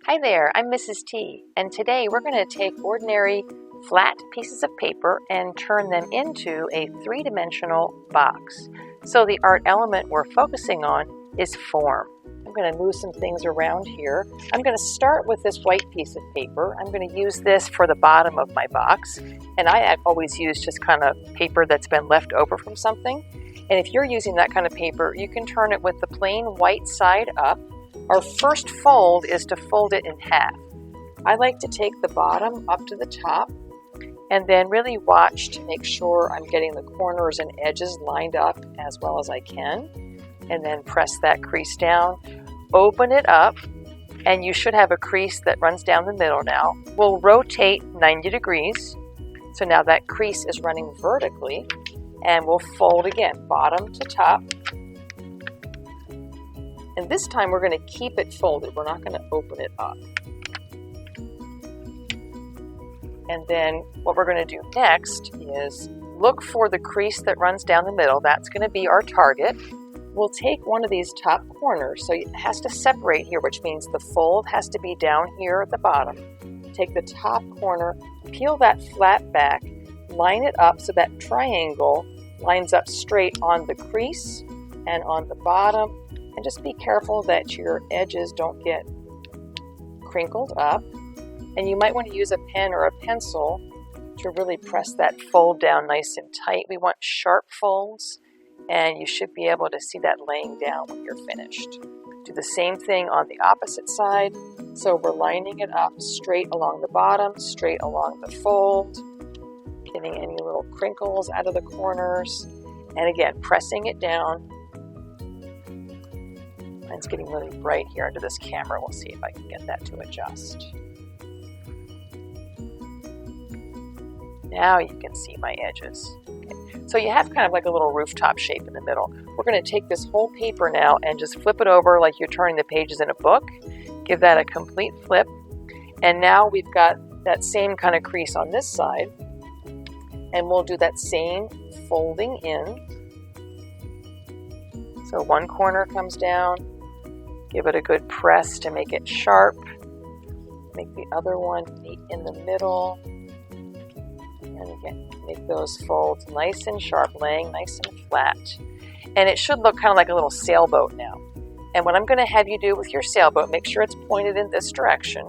Hi there, I'm Mrs. T, and today we're going to take ordinary flat pieces of paper and turn them into a three-dimensional box. So the art element we're focusing on is form. I'm going to move some things around here. I'm going to start with this white piece of paper. I'm going to use this for the bottom of my box, and I always use just kind of paper that's been left over from something. And if you're using that kind of paper, you can turn it with the plain white side up. Our first fold is to fold it in half. I like to take the bottom up to the top and then really watch to make sure I'm getting the corners and edges lined up as well as I can. And then press that crease down, open it up, and you should have a crease that runs down the middle now. We'll rotate 90 degrees. So now that crease is running vertically, and we'll fold again, bottom to top. And this time we're going to keep it folded. We're not going to open it up. And then what we're going to do next is look for the crease that runs down the middle. That's going to be our target. We'll take one of these top corners. So it has to separate here, which means the fold has to be down here at the bottom. Take the top corner, peel that flat back, line it up so that triangle lines up straight on the crease and on the bottom. And just be careful that your edges don't get crinkled up. And you might want to use a pen or a pencil to really press that fold down nice and tight. We want sharp folds, and you should be able to see that laying down when you're finished. Do the same thing on the opposite side. So we're lining it up straight along the bottom, straight along the fold, getting any little crinkles out of the corners. And again, pressing it down. It's getting really bright here under this camera. We'll see if I can get that to adjust. Now you can see my edges. Okay. So you have kind of like a little rooftop shape in the middle. We're going to take this whole paper now and just flip it over like you're turning the pages in a book. Give that a complete flip. And now we've got that same kind of crease on this side. And we'll do that same folding in. So one corner comes down. Give it a good press to make it sharp. Make the other one meet in the middle. And again, make those folds nice and sharp, laying nice and flat. And it should look kind of like a little sailboat now. And what I'm going to have you do with your sailboat, make sure it's pointed in this direction.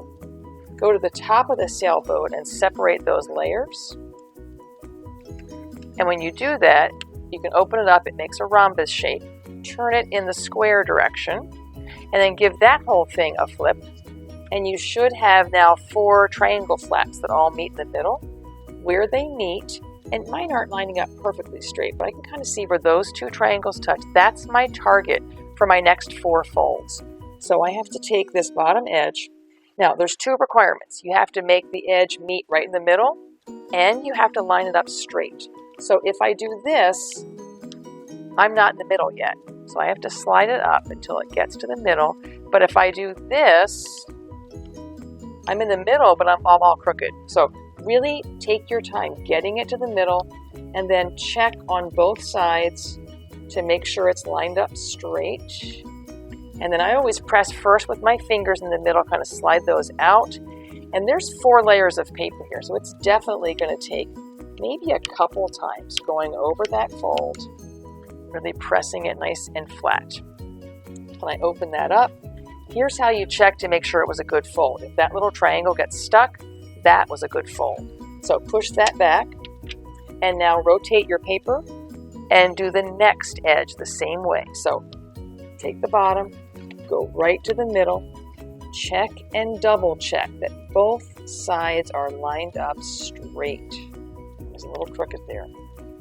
Go to the top of the sailboat and separate those layers. And when you do that, you can open it up. It makes a rhombus shape. Turn it in the square direction. And then give that whole thing a flip. And you should have now 4 triangle flaps that all meet in the middle. Where they meet, and mine aren't lining up perfectly straight, but I can kind of see where those 2 triangles touch. That's my target for my next 4 folds. So I have to take this bottom edge. Now there's 2 requirements. You have to make the edge meet right in the middle, and you have to line it up straight. So if I do this, I'm not in the middle yet. So I have to slide it up until it gets to the middle. But if I do this, I'm in the middle, but I'm all crooked. So really take your time getting it to the middle, and then check on both sides to make sure it's lined up straight. And then I always press first with my fingers in the middle, kind of slide those out. And there's 4 layers of paper here, so it's definitely going to take maybe a couple times going over that fold. Really pressing it nice and flat. When I open that up, here's how you check to make sure it was a good fold. If that little triangle gets stuck, that was a good fold. So push that back, and now rotate your paper and do the next edge the same way. So take the bottom, go right to the middle, check and double check that both sides are lined up straight. There's a little crooked there.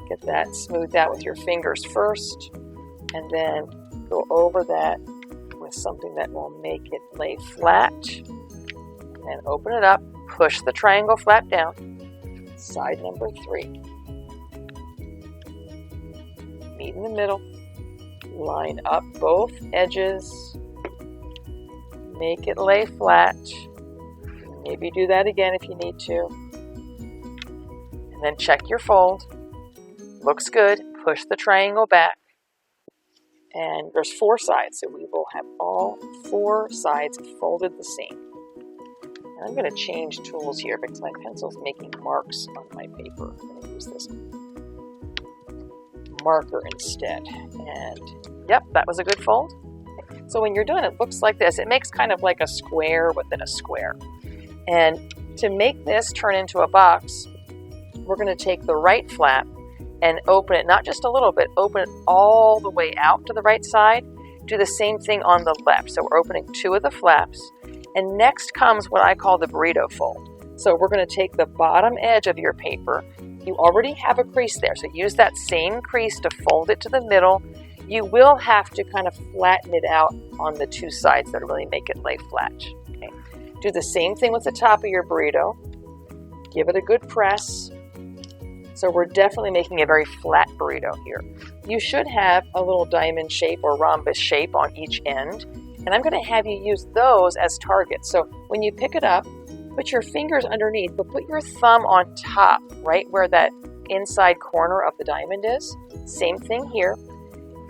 Get that smoothed out with your fingers first, and then go over that with something that will make it lay flat. And open it up, push the triangle flap down, side number 3. Meet in the middle, line up both edges, make it lay flat. Maybe do that again if you need to. And then check your fold. Looks good. Push the triangle back. And there's 4 sides, so we will have all 4 sides folded the same. I'm going to change tools here because my pencil's making marks on my paper. I'm going to use this marker instead. And yep, that was a good fold. So when you're done, it looks like this. It makes kind of like a square within a square. And to make this turn into a box, we're going to take the right flap and open it, not just a little bit, open it all the way out to the right side. Do the same thing on the left. So we're opening 2 of the flaps. And next comes what I call the burrito fold. So we're going to take the bottom edge of your paper. You already have a crease there, so use that same crease to fold it to the middle. You will have to kind of flatten it out on the 2 sides that really make it lay flat. Okay. Do the same thing with the top of your burrito. Give it a good press. So we're definitely making a very flat burrito here. You should have a little diamond shape or rhombus shape on each end. And I'm going to have you use those as targets. So when you pick it up, put your fingers underneath, but put your thumb on top, right where that inside corner of the diamond is. Same thing here.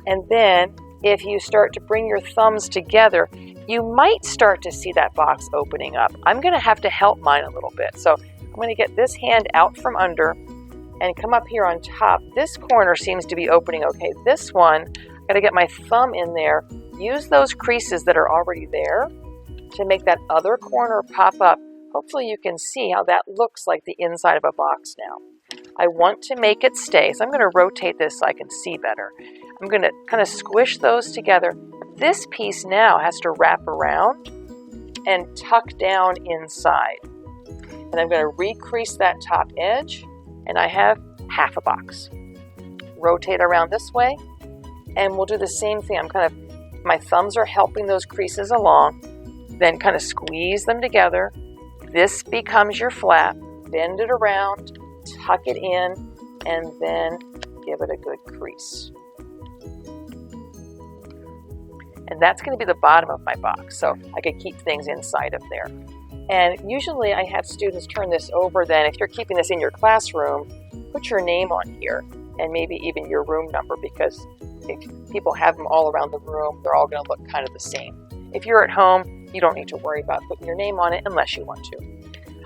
And then if you start to bring your thumbs together, you might start to see that box opening up. I'm going to have to help mine a little bit. So I'm going to get this hand out from under and come up here on top. This corner seems to be opening okay. This one, I've got to get my thumb in there. Use those creases that are already there to make that other corner pop up. Hopefully you can see how that looks like the inside of a box now. I want to make it stay, so I'm going to rotate this so I can see better. I'm going to kind of squish those together. This piece now has to wrap around and tuck down inside. And I'm going to recrease that top edge, and I have half a box. Rotate around this way, and we'll do the same thing. My thumbs are helping those creases along, then kind of squeeze them together. This becomes your flap. Bend it around, tuck it in, and then give it a good crease. And that's going to be the bottom of my box, so I could keep things inside of there. And usually I have students turn this over. Then if you're keeping this in your classroom, put your name on here and maybe even your room number, because if people have them all around the room, they're all going to look kind of the same. If you're at home, you don't need to worry about putting your name on it unless you want to.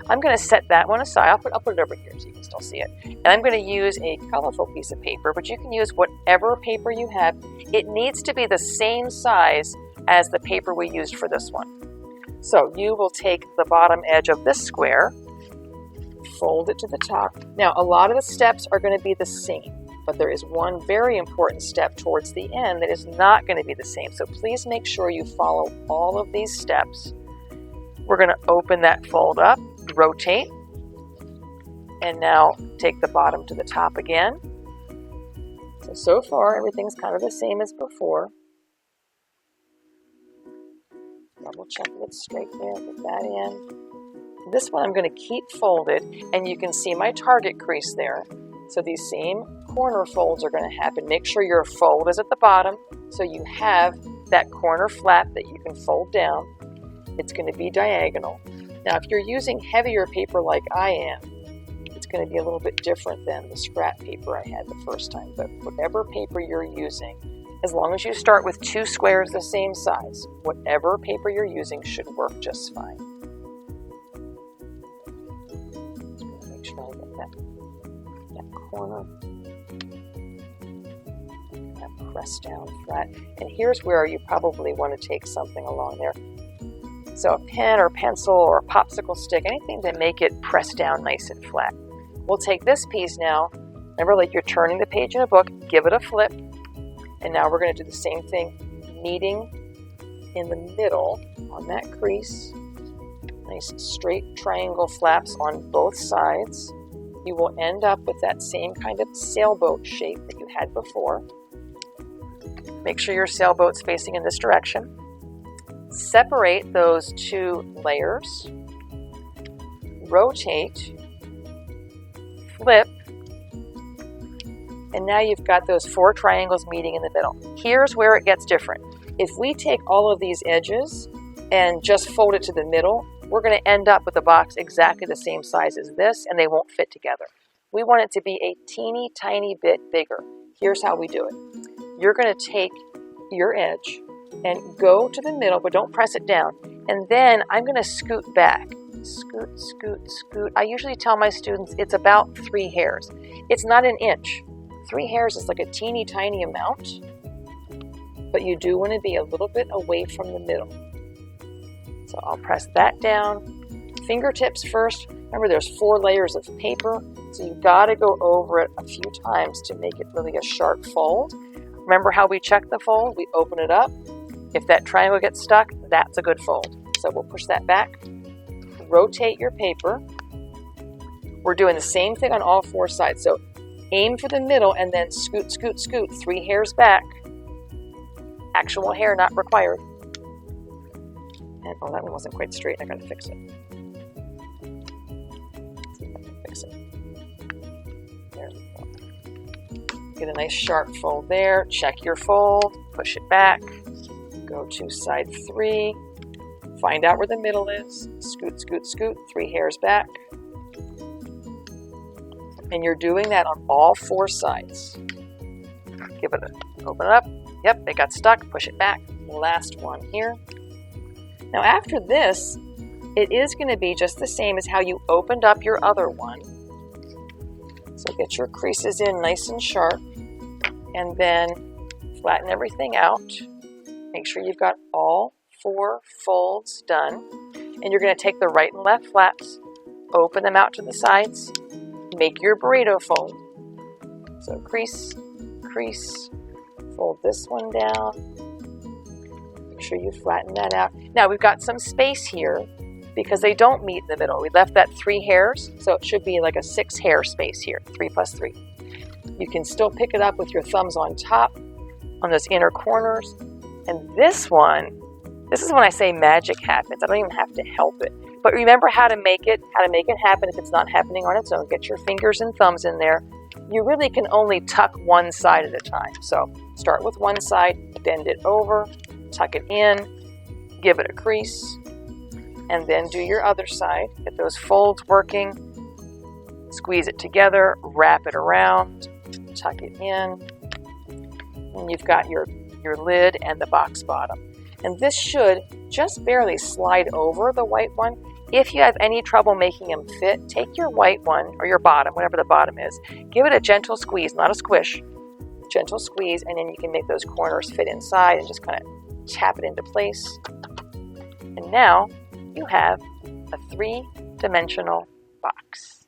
I'm going to set that one aside. I'll put it over here so you can still see it. And I'm going to use a colorful piece of paper, but you can use whatever paper you have. It needs to be the same size as the paper we used for this one. So you will take the bottom edge of this square, fold it to the top. Now, a lot of the steps are going to be the same, but there is one very important step towards the end that is not going to be the same. So please make sure you follow all of these steps. We're going to open that fold up, rotate, and now take the bottom to the top again. So far, everything's kind of the same as before. Double check that it's straight there, put that in. This one I'm going to keep folded, and you can see my target crease there. So these same corner folds are going to happen. Make sure your fold is at the bottom, so you have that corner flap that you can fold down. It's going to be diagonal. Now, if you're using heavier paper like I am, it's going to be a little bit different than the scrap paper I had the first time. But whatever paper you're using, as long as you start with 2 squares the same size, whatever paper you're using should work just fine. Make sure I get that corner. Press down flat. And here's where you probably want to take something along there. So a pen or pencil or a popsicle stick, anything to make it press down nice and flat. We'll take this piece now. Remember, like you're turning the page in a book, give it a flip. And now we're going to do the same thing, meeting in the middle on that crease. Nice straight triangle flaps on both sides. You will end up with that same kind of sailboat shape that you had before. Make sure your sailboat's facing in this direction. Separate those 2 layers. Rotate. Flip. And now you've got those 4 triangles meeting in the middle. Here's where it gets different. If we take all of these edges and just fold it to the middle, we're going to end up with a box exactly the same size as this, and they won't fit together. We want it to be a teeny tiny bit bigger. Here's how we do it. You're going to take your edge and go to the middle, but don't press it down. And then I'm going to scoot back. Scoot, scoot, scoot. I usually tell my students it's about 3 hairs. It's not an inch. 3 hairs is like a teeny tiny amount, but you do want to be a little bit away from the middle. So I'll press that down. Fingertips first. Remember, there's 4 layers of paper, so you've got to go over it a few times to make it really a sharp fold. Remember how we check the fold? We open it up. If that triangle gets stuck, that's a good fold. So we'll push that back. Rotate your paper. We're doing the same thing on all 4 sides. So aim for the middle and then scoot, scoot, scoot. 3 hairs back. Actual hair not required. And oh, that one wasn't quite straight. I gotta fix it. Let's see if I can fix it. There we go. Get a nice sharp fold there. Check your fold. Push it back. Go to side 3. Find out where the middle is. Scoot, scoot, scoot. 3 hairs back. And you're doing that on all 4 sides. Give it a open it up. Yep, they got stuck. Push it back. Last one here. Now after this, it is going to be just the same as how you opened up your other one. So get your creases in nice and sharp. And then flatten everything out. Make sure you've got all 4 folds done. And you're going to take the right and left flaps, open them out to the sides, make your burrito fold. So crease, crease, fold this one down. Make sure you flatten that out. Now we've got some space here because they don't meet in the middle. We left that 3 hairs, so it should be like a 6 hair space here, 3 plus 3. You can still pick it up with your thumbs on top, on those inner corners. And this one, this is when I say magic happens. I don't even have to help it. But remember how to make it happen if it's not happening on its own. Get your fingers and thumbs in there. You really can only tuck one side at a time. So start with one side, bend it over, tuck it in, give it a crease, and then do your other side. Get those folds working, squeeze it together, wrap it around, tuck it in, and you've got your lid and the box bottom. And this should just barely slide over the white one. If you have any trouble making them fit, take your white one, or your bottom, whatever the bottom is, give it a gentle squeeze, not a squish, gentle squeeze, and then you can make those corners fit inside and just kind of tap it into place. And now you have a 3-dimensional box.